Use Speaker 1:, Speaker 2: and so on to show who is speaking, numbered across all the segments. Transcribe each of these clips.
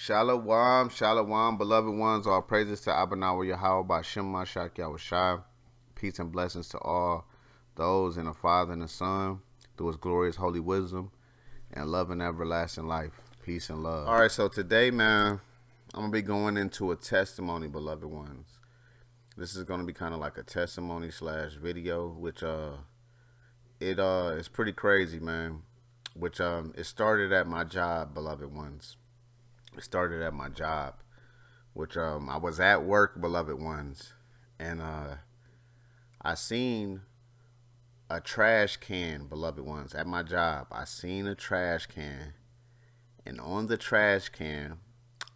Speaker 1: Shalom, shalom, beloved ones. All praises to Abanawa Yahweh by Shema Shak Yahushai. Peace and blessings to all those in the Father and the Son through His glorious holy wisdom and love and everlasting life. Peace and love. All right, so today, man, I'm gonna be going into a testimony, beloved ones. This is gonna be kind of like a testimony slash video, which it's pretty crazy, man. Which it started at my job, beloved ones. It started at my job, which I was at work, beloved ones, and I seen a trash can, beloved ones, at my job. I seen a trash can, and on the trash can,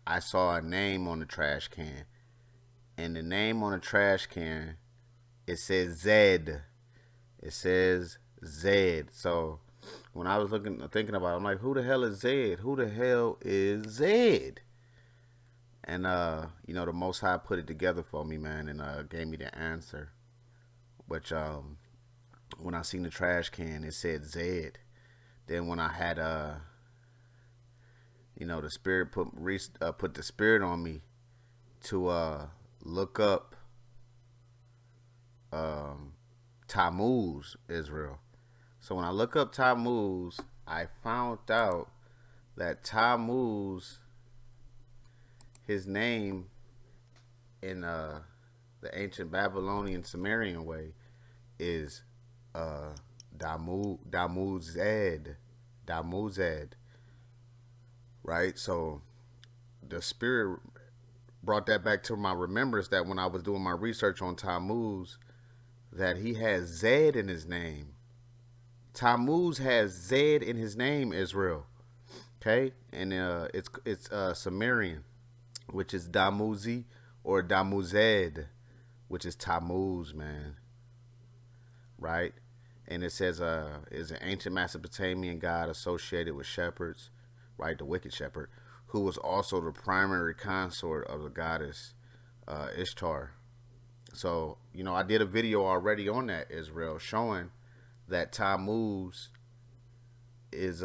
Speaker 1: I saw a name on the trash can, and the name on the trash can, it says Zed. It says Zed. So when I was thinking about it, I'm like, who the hell is Zed? Who the hell is Zed? And the Most High put it together for me, man, and gave me the answer. Which when I seen the trash can, it said Zed. Then when I had the Spirit put the Spirit on me to look up Tammuz, Israel. So when I look up Tammuz, I found out that Tammuz, his name in the ancient Babylonian Sumerian way is Tammuzed. Right? So the Spirit brought that back to my remembrance that when I was doing my research on Tammuz, that he has Zed in his name. Tammuz has Zed in his name, Israel. Okay? And it's Sumerian, which is Tamuzi, or Tammuzed, which is Tammuz, man. Right? And it says is an ancient Mesopotamian god associated with shepherds, right? The wicked shepherd, who was also the primary consort of the goddess Ishtar. So, I did a video already on that, Israel, showing that Tammuz is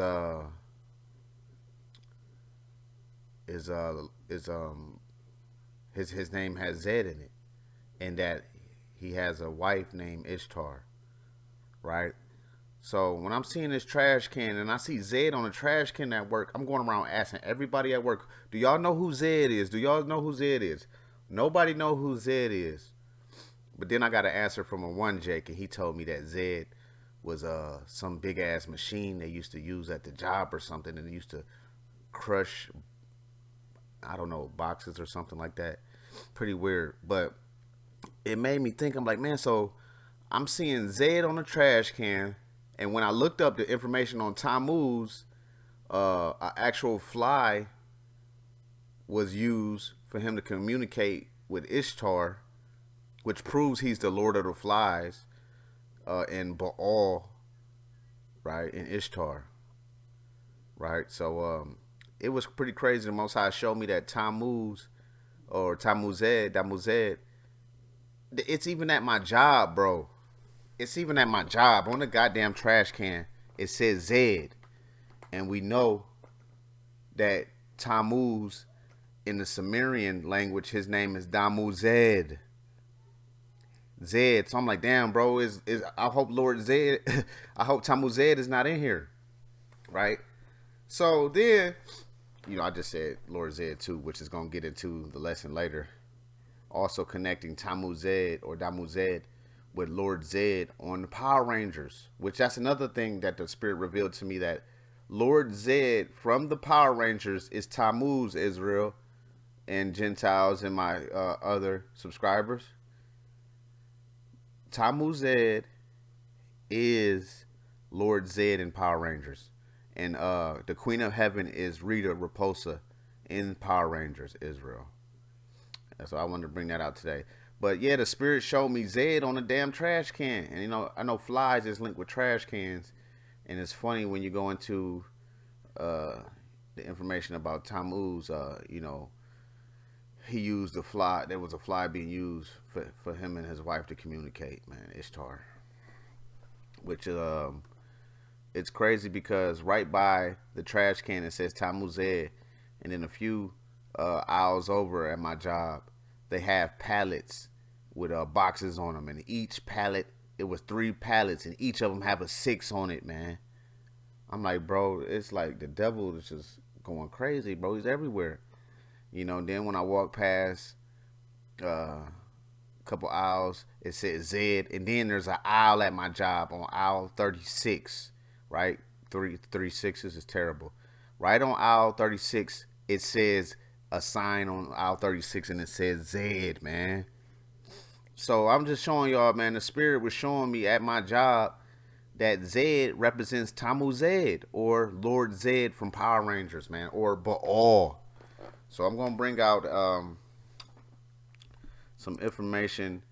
Speaker 1: his name has Zed in it, and that he has a wife named Ishtar, right? So when I'm seeing this trash can and I see Zed on the trash can at work, I'm going around asking everybody at work, do y'all know who Zed is? Do y'all know who Zed is? Nobody know who Zed is. But then I got an answer from a one Jake, and he told me that Zed was some big ass machine they used to use at the job or something, and they used to crush, I don't know, boxes or something like that. Pretty weird, but it made me think. I'm like, man, so I'm seeing Zed on the trash can, and when I looked up the information on Tammuz, an actual fly was used for him to communicate with Ishtar, which proves he's the Lord of the Flies, in Baal, right, in Ishtar, right? So it was pretty crazy. The Most High showed me that Tammuz, or Tammuzed, it's even at my job, bro. It's even at my job. On the goddamn trash can, it says Zed. And we know that Tammuz, in the Sumerian language, his name is Tammuzed. Zed. So I'm like, damn, bro, I hope Lord Zed, I hope Tammuzed is not in here. Right? So then, I just said Lord Zed too, which is going to get into the lesson later. Also connecting Tammuzed, or Tammuzed, with Lord Zed on the Power Rangers, which that's another thing that the Spirit revealed to me, that Lord Zed from the Power Rangers is Tammuz, Israel, and Gentiles and my other subscribers. Tammuzed is Lord Zed in Power Rangers, and the Queen of Heaven is Rita Repulsa in Power Rangers, Israel. So I wanted to bring that out today. But yeah, the Spirit showed me Zed on a damn trash can. And I know flies is linked with trash cans. And it's funny when you go into the information about Tammuz, he used the fly. There was a fly being used for him and his wife to communicate, man, Ishtar. Which it's crazy because right by the trash can it says Tammuzed, and then a few aisles over at my job, they have pallets with boxes on them, and each pallet, it was 3 pallets, and each of them have a 6 on it, man. I'm like, bro, it's like the devil is just going crazy, bro. He's everywhere, you know. Then when I walk past a couple aisles, it says Z, and then there's an aisle at my job on aisle 36, right? Three sixes is terrible. Right on aisle 36, it says a sign on aisle 36, and it says Z, man. So I'm just showing y'all, man. The spirit was showing me at my job that Zed represents Tammuzid, or Lord Zed from Power Rangers, man, or Baal. So I'm gonna bring out some information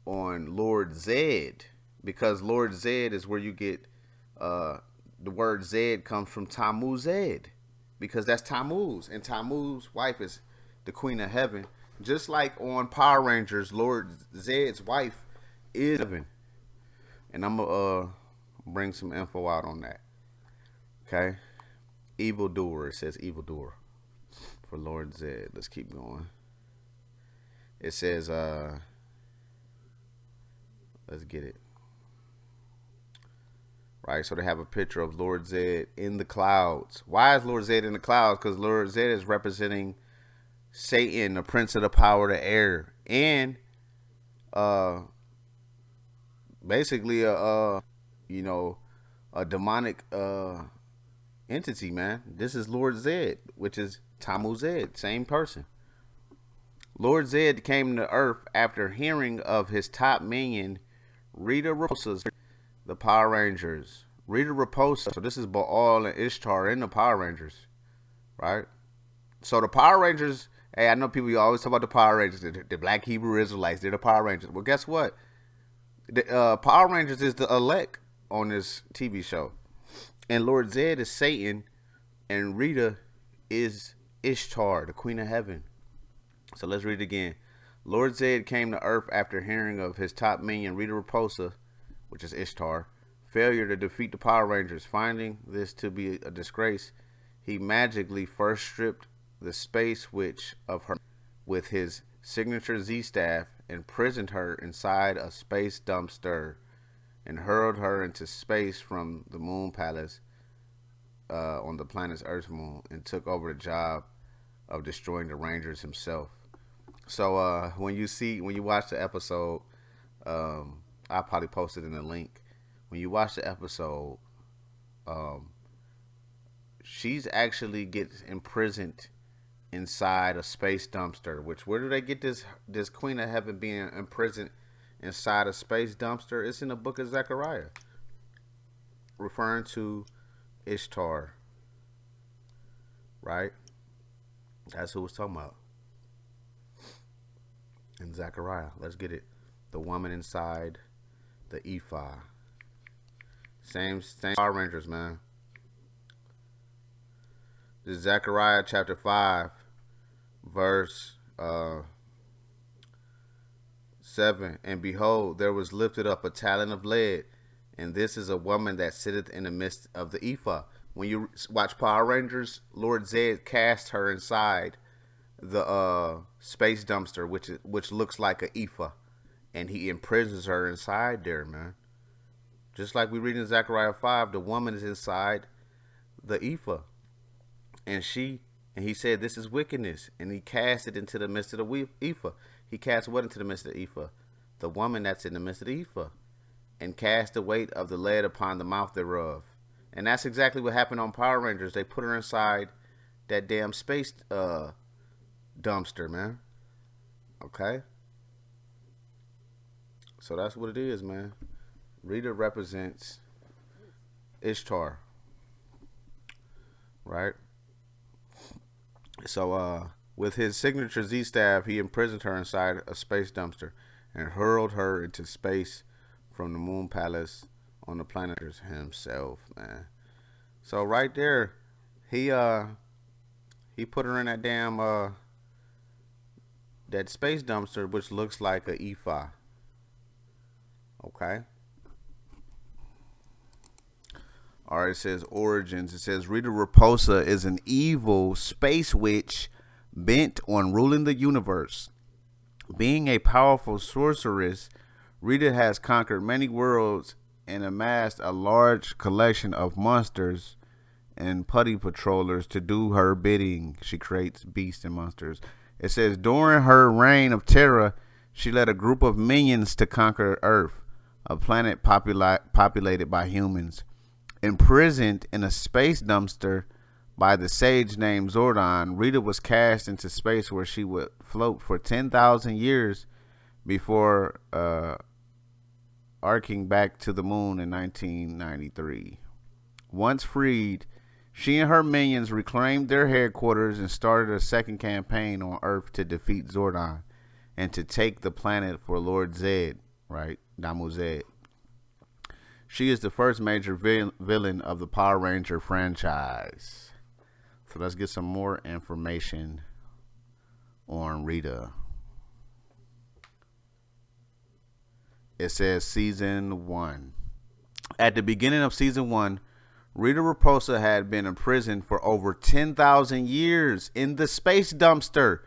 Speaker 1: on Lord Zed, because Lord Zed is where you get the word Zed comes from Tammuzid, because that's Tammuz, and Tammuz's wife is the Queen of Heaven. Just like on Power Rangers, Lord Zed's wife is heaven, and I'm gonna bring some info out on that. Okay, evildoer. It says evildoer for Lord Zed. Let's keep going. It says, let's get it. Right, so they have a picture of Lord Zed in the clouds. Why is Lord Zed in the clouds? Because Lord Zed is representing Satan, the prince of the power of the air, and basically you know, a demonic entity, man. This is Lord Zed, which is Tammuzid, same person. Lord Zed came to Earth after hearing of his top minion, Rita Repulsa's the Power Rangers. Rita Repulsa. So this is Baal and Ishtar in the Power Rangers, right? So the Power Rangers. Hey, I know people, you always talk about the Power Rangers, the Black Hebrew Israelites. They're the Power Rangers. Well, guess what? The Power Rangers is the elect on this TV show, and Lord Zed is Satan, and Rita is Ishtar, the Queen of Heaven. So let's read it again. Lord Zed came to Earth after hearing of his top minion, Rita Repulsa, which is Ishtar, failure to defeat the Power Rangers. Finding this to be a disgrace, he magically first stripped the space switch of her with his signature Z-staff, imprisoned her inside a space dumpster, and hurled her into space from the Moon Palace on the planet's Earth moon, and took over the job of destroying the Rangers himself. So when you watch the episode, I'll probably post it in the link. When you watch the episode, she's actually gets imprisoned inside a space dumpster. Which, where do they get this Queen of Heaven being imprisoned inside a space dumpster? It's in the book of Zechariah, referring to Ishtar, right? That's who it's talking about in Zechariah. Let's get it. The woman inside the ephah. Same Power Rangers, man. This is Zechariah chapter 5, verse 7. And behold, there was lifted up a talent of lead, and this is a woman that sitteth in the midst of the ephah. When you watch Power Rangers, Lord Zed cast her inside the space dumpster, which looks like a ephah, and he imprisons her inside there, man. Just like we read in Zechariah 5, the woman is inside the ephah, and he said, "This is wickedness," and he cast it into the midst of the ephah. He cast what into the midst of the ephah? The woman that's in the midst of the ephah, and cast the weight of the lead upon the mouth thereof. And that's exactly what happened on Power Rangers. They put her inside that damn space dumpster, man. Okay? So that's what it is, man. Rita represents Ishtar. Right? So, with his signature Z-staff, he imprisoned her inside a space dumpster and hurled her into space from the Moon Palace on the planet himself, man. So right there, he put her in that damn that space dumpster, which looks like a ephah. Okay. All right, it says origins. It says Rita Repulsa is an evil space witch bent on ruling the universe. Being a powerful sorceress, Rita has conquered many worlds and amassed a large collection of monsters and putty patrollers to do her bidding. She creates beasts and monsters. It says during her reign of terror, she led a group of minions to conquer Earth, a planet populated by humans. Imprisoned in a space dumpster by the sage named Zordon, Rita was cast into space where she would float for 10,000 years before arcing back to the moon in 1993. Once freed, she and her minions reclaimed their headquarters and started a second campaign on Earth to defeat Zordon and to take the planet for Lord Zed, right? Tammuzid. She is the first major villain of the Power Ranger franchise. So let's get some more information on Rita. It says Season 1. At the beginning of Season 1, Rita Repulsa had been imprisoned for over 10,000 years in the space dumpster.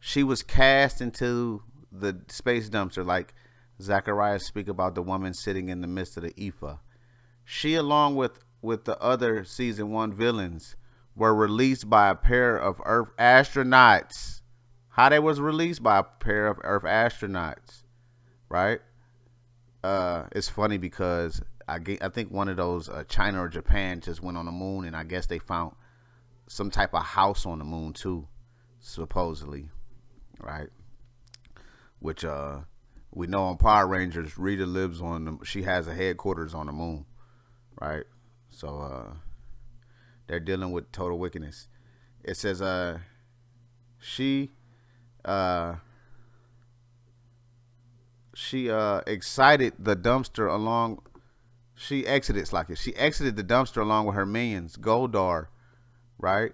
Speaker 1: She was cast into the space dumpster, like Zacharias speak about the woman sitting in the midst of the Ephah. She, along with the other Season 1 villains, were released by a pair of Earth astronauts. How they was released? By a pair of Earth astronauts, right? It's funny because I think one of those China or Japan just went on the moon, and I guess they found some type of house on the moon too, supposedly, right? Which we know on Power Rangers, Rita lives on she has a headquarters on the moon, right? So they're dealing with total wickedness. It says she exited the dumpster along. She exited the dumpster along with her minions, Goldar, right?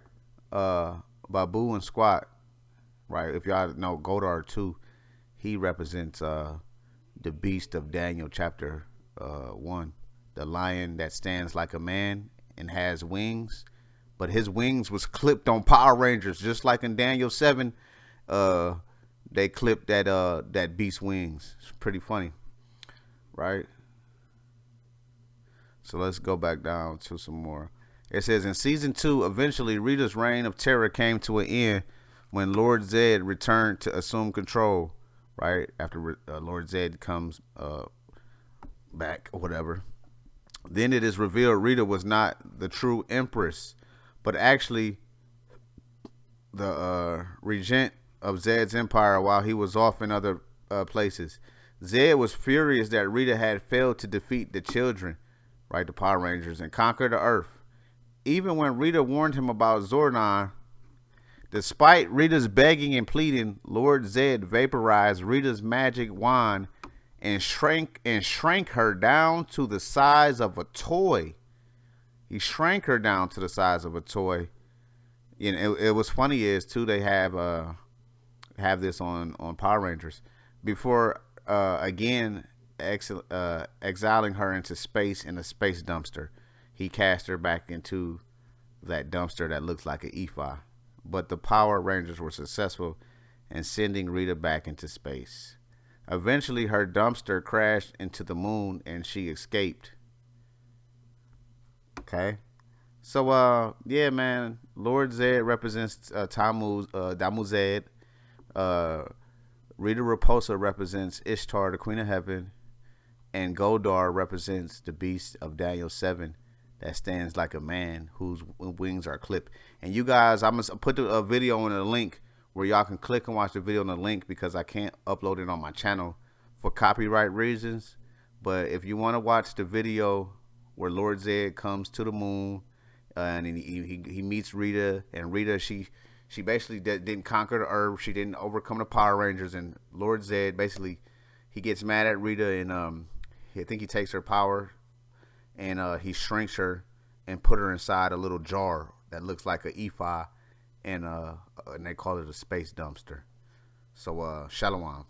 Speaker 1: Babu and Squat, right? If y'all know Goldar too, he represents the beast of Daniel chapter 1, the lion that stands like a man and has wings, but his wings was clipped on Power Rangers, just like in Daniel 7. They clipped that beast wings. It's pretty funny, right? So let's go back down to some more. It says in Season 2, eventually Rita's reign of terror came to an end when Lord Zed returned to assume control, right? After Lord Zed comes back or whatever. Then it is revealed Rita was not the true empress, but actually the regent of Zed's empire while he was off in other places. Zed was furious that Rita had failed to defeat the children, right, the Power Rangers, and conquer the Earth. Even when Rita warned him about Zordon, despite Rita's begging and pleading, Lord Zed vaporized Rita's magic wand and shrank her down to the size of a toy. He shrank her down to the size of a toy. You know, it was funny is too, they have this on Power Rangers before again exiling her into space in a space dumpster. He cast her back into that dumpster that looks like an Ephah, but the Power Rangers were successful in sending Rita back into space. Eventually her dumpster crashed into the moon and she escaped. Okay, so yeah, man, Lord Zed represents Tammuzid. Rita Repulsa represents Ishtar, the Queen of Heaven, and Goldar represents the beast of Daniel 7 that stands like a man whose wings are clipped. And you guys, I'm gonna put a video in a link where y'all can click and watch the video on the link because I can't upload it on my channel for copyright reasons. But if you want to watch the video where Lord Zed comes to the moon and he meets Rita, and Rita, she basically didn't conquer the Earth. She didn't overcome the Power Rangers, and Lord Zed basically, he gets mad at Rita, and I think he takes her power, and he shrinks her and put her inside a little jar that looks like an Ephah, and they call it a space dumpster. So Shalom.